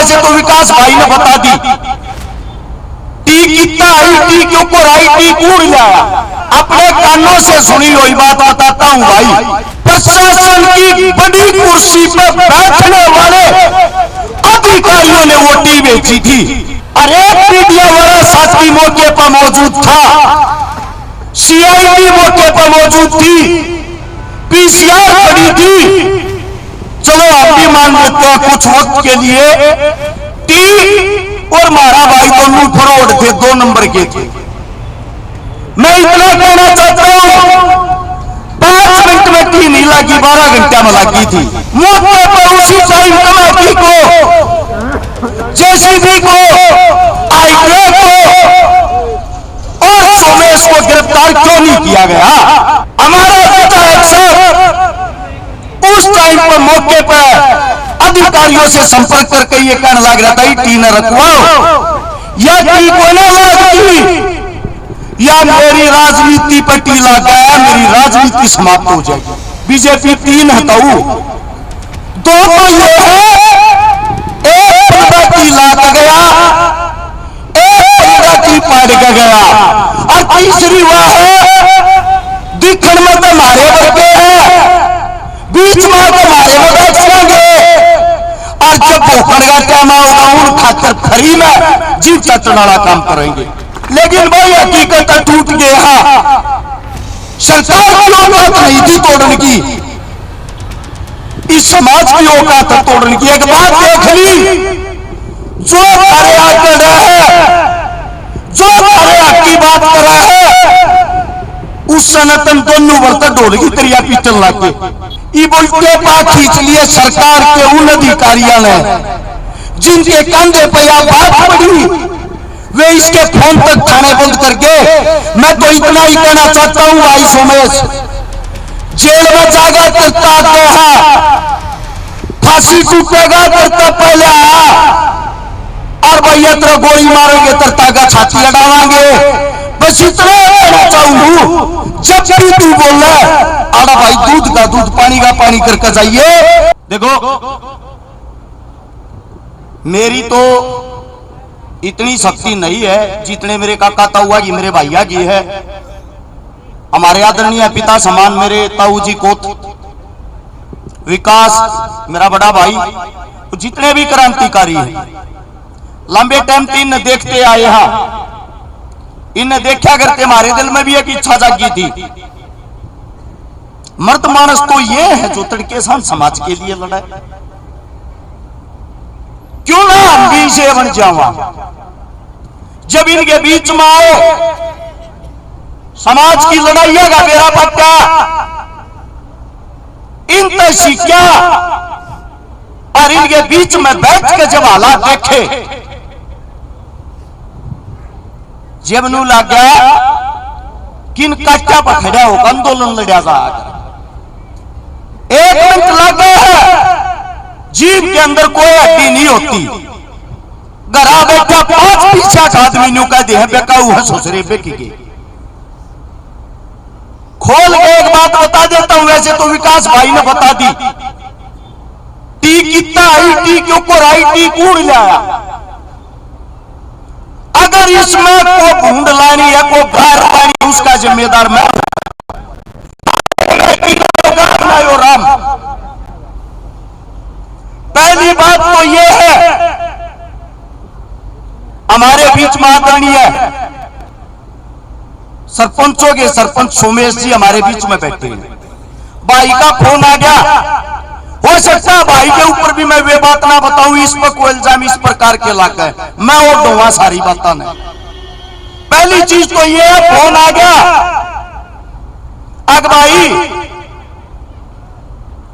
वैसे तो विकास भाई ने बता दी। टी कितना आई, टी के ऊपर आई, टी कूड़ जाया। अपने कानों से सुनी हुई बात बताता हूं भाई। प्रशासन की बड़ी कुर्सी पर बैठने वाले अधिकारियों ने वो टी बेची थी। अरे मीडिया वाला साथी मौके पर मौजूद था, सीआईडी मौके पर मौजूद थी, पीसीआर खड़ी थी। चलो हम भी मान लेते हैं कुछ वक्त के लिए टी और मारा भाई दोनों फ्रॉड थे, 2 नंबर के थे। मैं इतना कहना चाहता हूं 5 मिनट में टी नहीं लगी, 12 घंटे में लगी थी। मौके पर उसी टाइम कमेटी को, जेसीबी को, हाईवे को और सोमेश को गिरफ्तार क्यों नहीं किया गया? हमारा विधायक साहब उस टाइम पर मौके पर अधिकारियों से संपर्क करके ये कहने लग रहा था टी न रखवाओ, या टी को न लगती, या मेरी राजनीति पर टी लग गया, मेरी राजनीति समाप्त हो जाएगी। बीजेपी 3 हटाऊ, 2 तो ये है, एक बंदा टी लाग गया, एक बंदा टी पाड़ के गया, और तीसरी वह है दिखण में तो मारे बच्चे हैं, बीच में तो मारे बच्चे, और जब भोखड़ का टाइम आएगा उन खातर खरी में जीव चटने वाला काम करेंगे। लेकिन भाई हकीकत टूट गया, सरकार की औकात नहीं थी तोड़ने की, इस समाज की औकात तोड़ने की। एक बात देख ली, जो तारे आकर रहे हैं, जो तारे आपकी बात कर रहे हैं, उस सनातन दोनों वर्त ढोल की क्रिया पीटन लगे। ये बोलते बात खींच लिए सरकार के उन अधिकारियों ने जिनके कंधे पर यह बात पड़ी, वे इसके फोन तक थाने बंद करके। मैं तो इतना ही कहना चाहता हूं भाई सोमेश, जेल में जाएगा करता तो है, फांसी टूटेगा करता पहले आया, और भैया तेरा गोली मारेंगे तरता का छाती अड़ावांगे। बस इतना कहना चाहूंगा, जब भी तू बोल रहा है आड़ा भाई दूध का दूध, पानी का पानी करके जाइए। देखो मेरी तो इतनी शक्ति नहीं है जितने मेरे काका ताऊआ जी, मेरे भैया जी है, हमारे आदरणीय पिता समान मेरे ताऊ जी को, विकास मेरा बड़ा भाई, जितने भी क्रांतिकारी हैं, लंबे टाइम से इन्हें देखते आए हैं, इन्हें देखा करते हमारे दिल में भी एक इच्छा जागी थी। मर्द मानस तो ये है जो तड़के सान समाज के लिए लड़ाए, क्यों ना हम भी इसे बन जावा। जब इनके बीच में आए समाज की लड़ाइया का मेरा पट्टा, इन तक क्या, और इनके बीच में बैठ के जब हालात देखे, जब नू लग गया कि इन कट्टा पर खड़ा होकर आंदोलन लड़ा जा, 1 मिनट लग गया है, जीव के अंदर कोई हड्डी नहीं होती, घरा बैठा 5 पीछा आदमी नु कह दे बेकाऊ है ससुरे बेकी के। खोल के एक बात बता देता हूं, वैसे तो विकास भाई ने बता दी, टी कितना आई, टी के ऊपर आई, टी कूड़ लाया। अगर इसमें को भूंड लानी है, को गार लानी, उसका जिम्मेदार मैं राम। पहली बात तो यह है, हमारे बीच में आदरणीय सरपंचों के सरपंच सोमेश जी हमारे बीच में बैठे हैं। भाई का फोन आ गया, हो सकता है भाई के ऊपर भी मैं वे बात ना बताऊं, इस पर कोई इल्जाम इस प्रकार के लाका है, मैं और दूंगा सारी बातें नहीं। पहली चीज तो ये फोन आ गया, अग भाई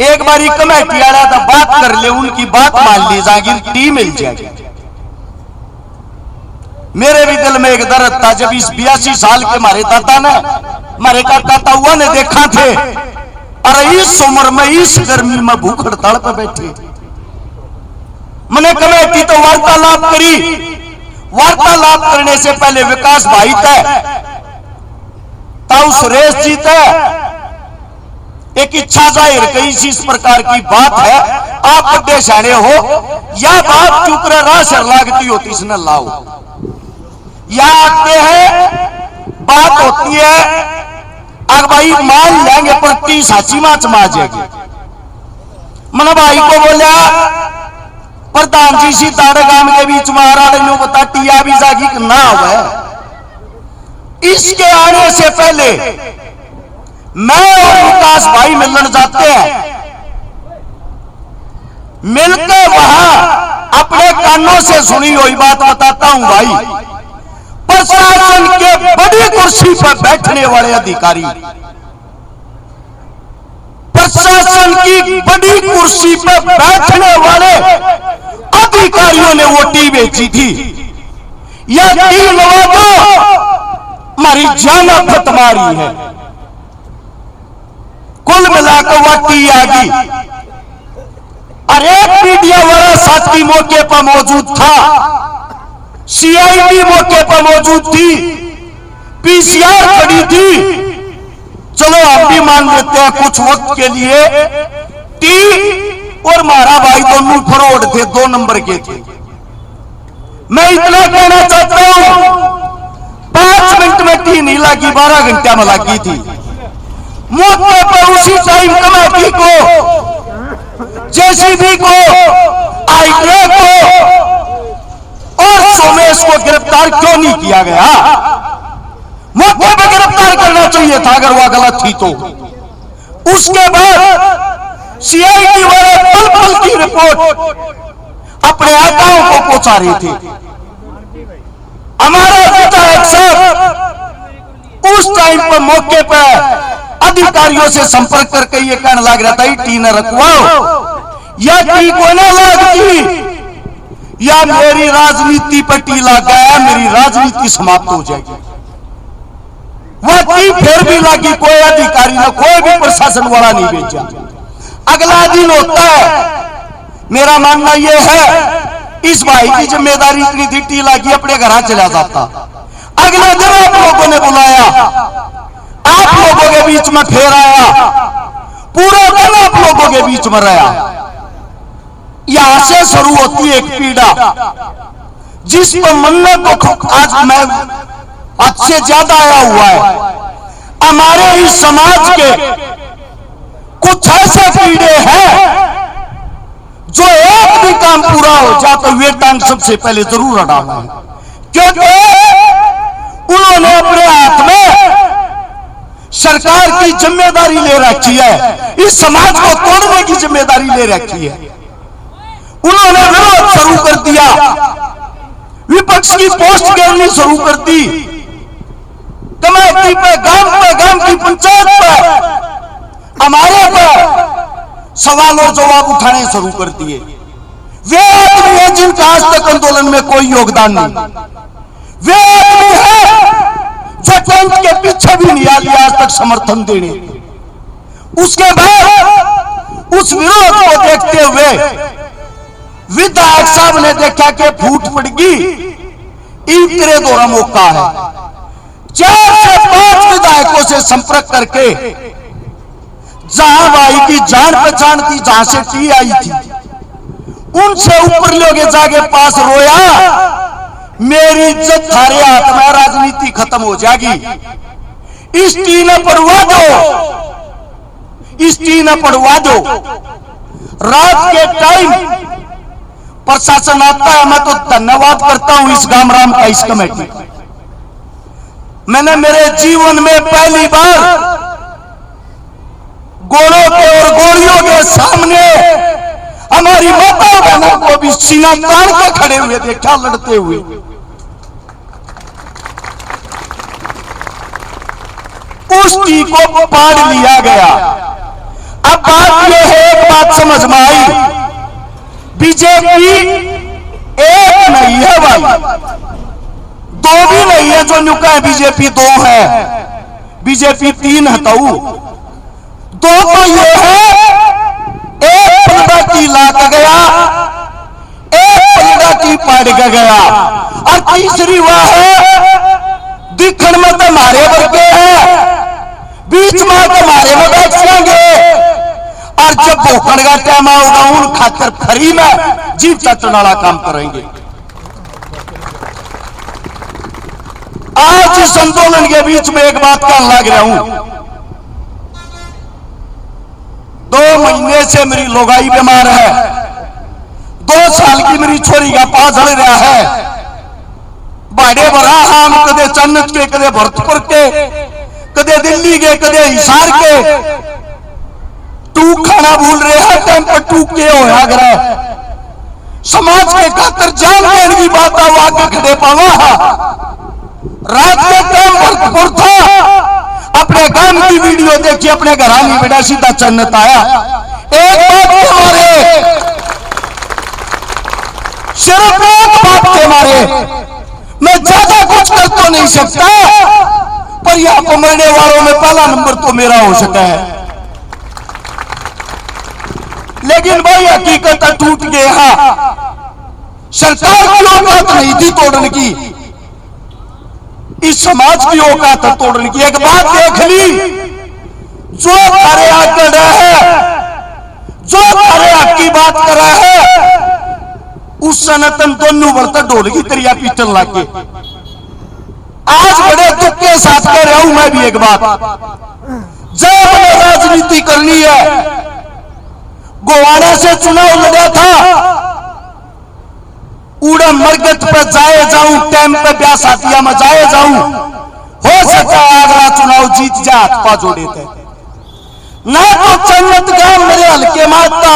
एक बारी कमेटी आ रहा था, बात कर ले, उनकी बात मान ली जाएगी, टी मिल जाएगी। मेरे भी दिल में एक दर्द था, जब इस 82 साल के हमारे दादा ने, हमारे काका ताऊआ ने देखा थे, और इस उम्र में इस गर्मी में भूख हड़ताल पर बैठे। मैंने कमेटी तो वार्तालाप करी, वार्तालाप करने से पहले विकास भाई थे, ताऊ सुरेश जी थे, एक इच्छा जाहिर कई सी इस प्रकार की बात है, आप बड़े शाणे हो, या बात चुप रहा सर लागती होती इसने लाओ, या आते हैं बात होती है अगर भाई मान लेंगे पर 30 साची माच मा जाएगी। मन भाई को बोला प्रधान जी सी तारे गांव के बीच में आ रहा बता टिया भी जागी कि ना हुआ। इसके आने से पहले मैं और विकास भाई मिलन जाते हैं, मिलकर वहां अपने कानों से सुनी हुई बात बताता हूं भाई। प्रशासन के बड़ी कुर्सी पर बैठने वाले अधिकारी, प्रशासन की बड़ी कुर्सी पर बैठने वाले अधिकारियों ने वो टी बेची थी। यह टी नवाजो हमारी जान तुम्हारी है। कुल मिलाकर वह टी आ गई। अरे मीडिया वाला साथी मौके पर मौजूद था, सीआईडी मौके पर मौजूद थी, पीसीआर खड़ी थी। चलो आप भी मान लेते हैं कुछ वक्त के लिए टी और मारा भाई दोनों फरौड थे, 2 नंबर के थे। मैं इतना कहना चाहता हूं 5 मिनट में टी नहीं लगी, 12 घंटे में लगी थी। मौके पर उसी टाइम कमेटी को, जेसीबी को, आईटी को और सोमेश को गिरफ्तार क्यों नहीं किया गया? मौके पर गिरफ्तार करना चाहिए था अगर वह गलत थी तो। उसके बाद सीआईडी वाले पल पल की रिपोर्ट अपने आकाओं को पहुंचा रहे थे। हमारा विधायक साहब उस टाइम पर मौके पर अधिकारियों से संपर्क करके ये कहने लग रहा था टी न रखवाओ या टी को न लगती, या मेरी राजनीति पर टी लग गया, मेरी राजनीति समाप्त हो जाएगी। वह टी फिर भी लगी, कोई अधिकारी ने, कोई भी प्रशासन वाला नहीं भेजा। अगला दिन होता है। मेरा मानना यह है इस भाई की जिम्मेदारी इतनी थी, टी लगी अपने घर चला जाता। अगले दिन आप लोगों ने बुलाया, आप लोगों के बीच में फिर आया, पूरा दिन आप लोगों के बीच में रहा। यहां से शुरू होती है एक पीड़ा जिस पर मन्नत को आज मैं अच्छे ज्यादा आया हुआ है। हमारे इस समाज के कुछ ऐसे पीड़े हैं जो एक भी काम पूरा हो जाए तो वे टांग सबसे पहले जरूर अड़ाना है, क्योंकि उन्होंने अपने हाथ में सरकार की जिम्मेदारी ले रखी है, इस समाज को तोड़ने की जिम्मेदारी ले रखी है। उन्होंने विरोध शुरू कर दिया, विपक्ष की पोस्ट घेरनी शुरू कर दी, कमेटी पे गांव की पंचायत पर हमारे पर सवाल और जवाब उठाने शुरू कर दिए। वे आदमी हैं जिनका आज तक आंदोलन में कोई योगदान नहीं। वे आदमी हैं जो टेंट के पीछे भी नहीं आए आज तक समर्थन देने। उसके बाद उस विरोध को देखते हुए विधायक साहब ने देखा कि फूट पड़गी, इतने दौरा मौका है। 4 से 5 विधायकों से संपर्क करके जहां भाई की जान पहचान थी, जहां से टी आई थी, उनसे ऊपर लोगे जाके पास रोया, मेरी इज्जत थारे हाथ में, राजनीति खत्म हो जाएगी। इस टी ने पढ़वा दो, इस टी ने पढ़वा दो। रात के टाइम प्रशासन आता है, मैं तो धन्यवाद करता हूं इस गामराम का, इस कमेटी का। मैंने मेरे जीवन में पहली बार गोलों के और गोलियों के सामने हमारी माता बहनों को भी सीना तान के खड़े हुए देखा, लड़ते हुए। उस टी को पाड़ लिया गया। अब बात यह है, एक बात समझ में आई, बीजेपी एक नहीं है भाई, 2 भी नहीं है। जो नुका है बीजेपी 2 है, बीजेपी 3 है। तो 2 तो ये है, एक पलड़ा की लाक गया, एक पलड़ा की पाड़ के गया, और तीसरी वह है दिखण में तो हमारे वर्गे है, बीच में तो हमारे में बैठ जाएंगे, जब भोखण का टाइम आएगा उन खातर फ्री में जीव चटने वाला काम करेंगे। आज इस आंदोलन के बीच में एक बात कहने लग रहा हूं। 2 महीने से मेरी लोगाई बीमार है, 2 साल की मेरी छोरी का पा झड़ रहा है। बाड़े बरा हम कदे चन्नत के, कदे भरतपुर के, कदे दिल्ली के, कदे हिसार के। तू खाना भूल रहे हैं, टाइम पर तू के होया करे। समाज के खातर जान देने की बात आके खड़े पावा। रात के टाइम भरतपुर था, अपने गांव की वीडियो देखी, अपने घर आनी बेटा सीधा चन्नत आया। एक बात के मारे, सिर्फ एक बात के मारे मैं ज्यादा कुछ कर तो नहीं सकता, पर यहां को मरने वालों में पहला नंबर तो मेरा हो सका है। लेकिन भाई हकीकत टूट गया। सरकार की औकात नहीं थी तोड़ने की, इस समाज की औकात है तोड़ने की। एक बात देख ली, जो तारे आकर रहा है, जो तारे हक की बात कर रहा है, उस सनातन दोनों बर्तन ढोल की तरिया पीटन लाके। आज बड़े दुख के साथ कह रहा हूं मैं भी एक बात, जब हमने राजनीति करनी है, गोवाड़ा से चुनाव लड़ा था, उड़ा मरगत पर जाए जाऊं, टाइम पे ब्याह साथिया में जाए जाऊं, हो सकता है अगला चुनाव जीत जा, हाथ पा जोड़े थे ना। तो चन्नत गांव मेरे हल्के मारता,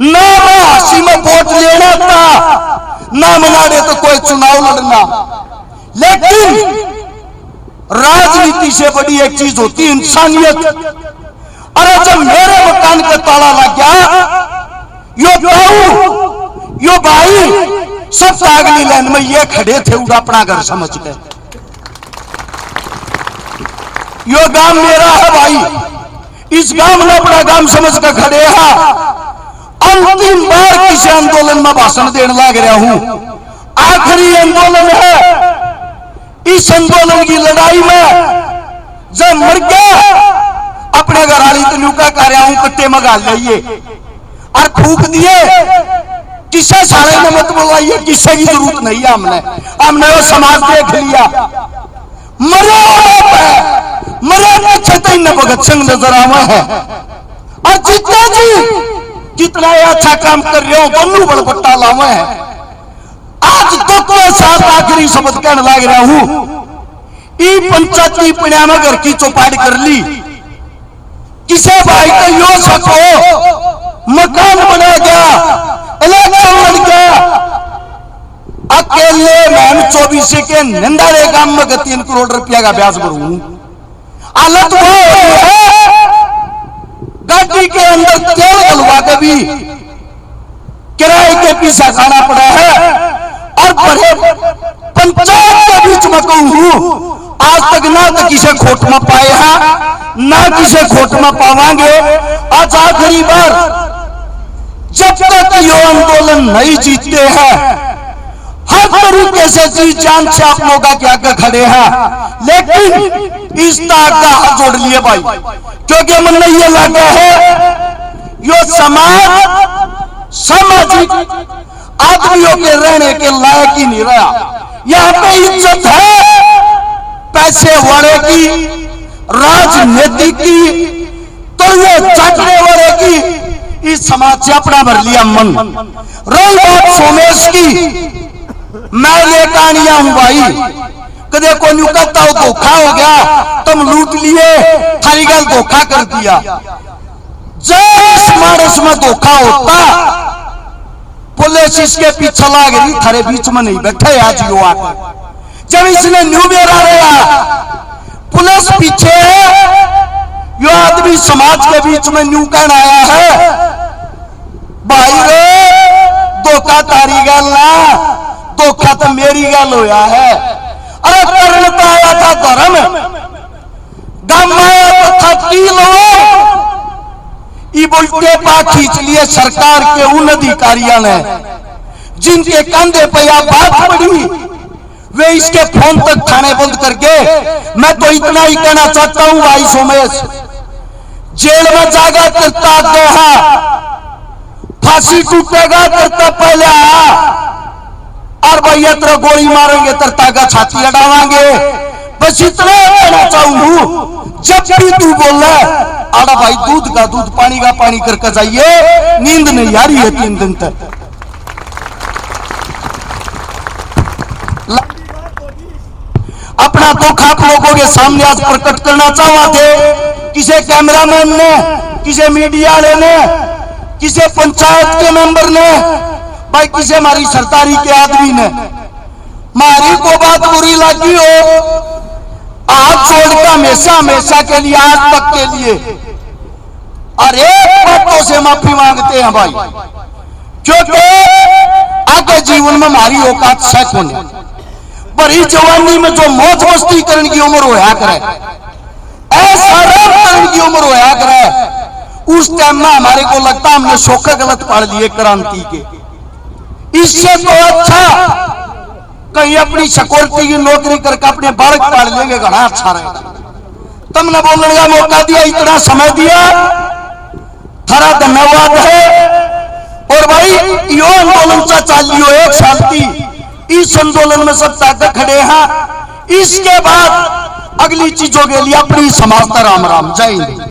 ना मैं हंसी में वोट लेना था, ना मनाड़े तो कोई चुनाव लड़ना। लेकिन राजनीति से बड़ी एक चीज होती है इंसानियत। अरे जब मेरे मकान का ताला लग गया, यो बाऊ यो भाई सब अगली लाइन में ये खड़े थे, उड़ा अपना घर समझ के। यो गांव मेरा है भाई, इस गांव ने अपना गांव समझ कर खड़े हैं। अंतिम बार किसी आंदोलन में भाषण देने लग रहा हूं, आखिरी आंदोलन है। इस आंदोलन की लड़ाई में जब मर गया, अपने घर वाली तनुका कर रहा हूं, कट्टे में गाल लाइए और फूक दिए। किसे सारे में मत बुलाइए, किसे की जरूरत नहीं है। हमने वो समाज देख लिया। मरे पीछे तो इन भगत सिंह नजर आवा है। और जितना जी कितना अच्छा काम कर रहे हो, दोनों बड़पट्टा लावा है। आज दुख के साथ आखिरी शब्द कहने लग रहा हूं, ई पंचायती पिण्या में घर की चौपाट कर ली। किसे भाई तो यो सको मकान बना गया, इलेक्शन लड़ गया, अकेले मैं 24 के निंदारे गांव में 3 करोड़ रुपया का ब्याज भरूं। हालत वो है, गाड़ी के अंदर तेल डलवा के भी किराए के पीछे खाना पड़ा है। और बड़े पंचायत के बीच में कहूं, आज तक ना तो किसे खोट में पाए हैं, ना किसे खोट में पावांगे। आज आखिरी बार जब तक यो आंदोलन नहीं जीतते हैं, हर तरीके से जी जान से आप लोग आगे आगे खड़े हैं। लेकिन इस ताक का हाथ जोड़ लिए भाई, क्योंकि मन ये लगा है यो समाज सामाजिक आदमियों के रहने के लायक ही नहीं रहा। यहाँ पे इज्जत है पैसे वाले की, राजनीति की, तो ये चाटने वाले की। इस समाज से अपना भर लिया मन। रही बात सोमेश की, मैं ये कहानियां हूं भाई, कदे को न्यू कहता हो धोखा हो गया, तुम लूट लिए, थारी गल धोखा कर दिया। जब इस मानस में धोखा होता, पुलिस इसके पीछे लाग रही, थारे बीच में नहीं बैठे आज यो आकर। जब इसने न्यू बेरा रहा, पुलिस पीछे है, यो आदमी समाज के बीच में न्यू कहना आया है, भाई रे धोखा तारी गल ना, धोखा तो मेरी गल होया है। अरे करण तो आया था धर्म, गम आया तो था की लो, ई बुलटे पा खींच लिए सरकार के उन अधिकारियों ने जिनके कंधे पे यह बात पड़ी, वे इसके फोन तक खाने बंद करके। मैं तो इतना ही कहना चाहता हूं भाई सोमेश, जेल में जाएगा करता देहा, फांसी टूटेगा करता पहले आया, और भैया तेरा गोली मारेंगे तरता का छाती अड़ावांगे। बस इतना कहना चाहूंगा, जब भी तू बोल आड़ा भाई दूध का दूध पानी का पानी करके जाइए, नींद नहीं आ रही है 3 दिन तक। अपना दुख आप लोगों के सामने आज प्रकट करना चाहवा थे, किसी कैमरामैन ने, किसी मीडिया वाले ने, किसी पंचायत के मेंबर ने, भाई किसी हमारी सरदारी के आदमी ने, मारी को बात बुरी लगी हो, हाथ छोड़कर हमेशा हमेशा के लिए, आज तक के लिए, और एक बातों से माफी मांगते हैं भाई, क्योंकि आगे जीवन में हमारी औकात सैक होने, बड़ी जवानी में जो मौज मस्ती करने की उम्र होया करे, ऐसा आराम करने की उम्र होया करे, उस टाइम में हमारे को लगता हमने शोका गलत पढ़ लिए क्रांति के। इससे तो अच्छा कहीं अपनी सिक्योरिटी की नौकरी करके अपने बालक पाल लेंगे, घना अच्छा रहेगा। तुमने बोलने का मौका दिया, इतना समय दिया, थारा धन्यवाद है। और भाई यो आंदोलन सा चालियो 1 साल की, इस आंदोलन में सब ताकत खड़े हैं। इसके बाद अगली चीजों के लिए अपनी समाज का राम राम, जय हिंद।